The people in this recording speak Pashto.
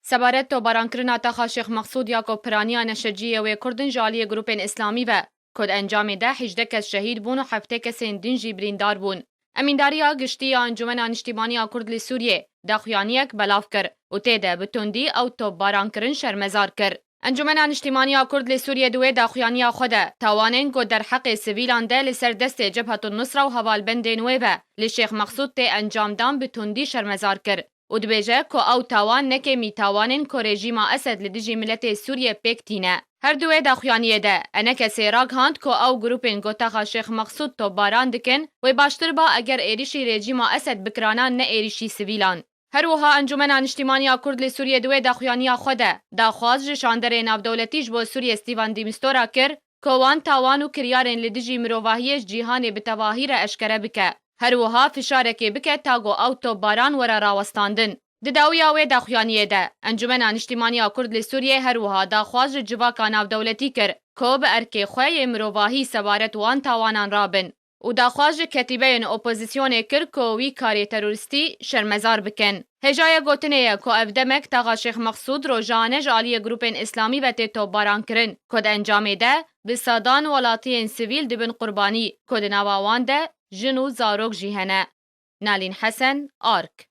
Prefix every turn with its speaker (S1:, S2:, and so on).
S1: سبارت توبارانکرنا تخا شیخ مقصود یاکو پرانیا نشجیه و کردن جالی گروپین اسلامی و کد انجام ده 18 کس شهید بون و 7 کس دنجی بریندار بون. امینداریا گشتی انجمن انشتیبانی کرد لی سوریه داخویانیک بلاف کر و تیده بتوندی او توبارانکرن شرمزار کر. انجمن انشتیبانی کرد لی سوریه دوی داخویانی خوده تاوانین کو در حق سیویلان ده لسر دست جبهه النصره و حوالبند نویبه لی شیخ مقصود تی انجام دان بتوندی شرمزار کر. و دبیجه که او تاوان نکه می تاوانین که رژیم اسد لدیجی ملت سوریه پیکتینه. هر دوی داخویانیه ده انک سیراگ هاند که او گروپین گوتاخا شیخ مقصود تو باران دکن و باشتر با اگر ایریشی رژیم اسد بکرانان نه ایریشی سویلان. هر وها انجمن انشتیمانی کرد لی سوریه دوی داخویانی خوده داخواز جشاندر ناو دولتیش با سوریه استیوان دیمستورا کر که وان تاوان و کریارن لدیجی مروواهیش جیهان بتواهی را اشکره بکه. هر وها فشارکی بکه تاگو او تو باران ورا راوستاندن. داویا و داخویانیه ده انجمن انشتیمانی کرد لی سوریه هر وها داخواز جواکا ناو دولتی کر که به ارکی خواه مروواهی سبارت وان تاوانان رابن. و داخواز کتیبه اپوزیسیون کر که وی کاری تروریستی شرمزار بکن. هجای گوتنه که افدمک تاغا شیخ مقصود رو جانج آلی گروپین اسلامی و تیتو باران کرن کد انجام ده بسادان ولاتین سیویل دبن قربانی کد نواوان ده جنو زاروک جیهنه. نالین حسن آرک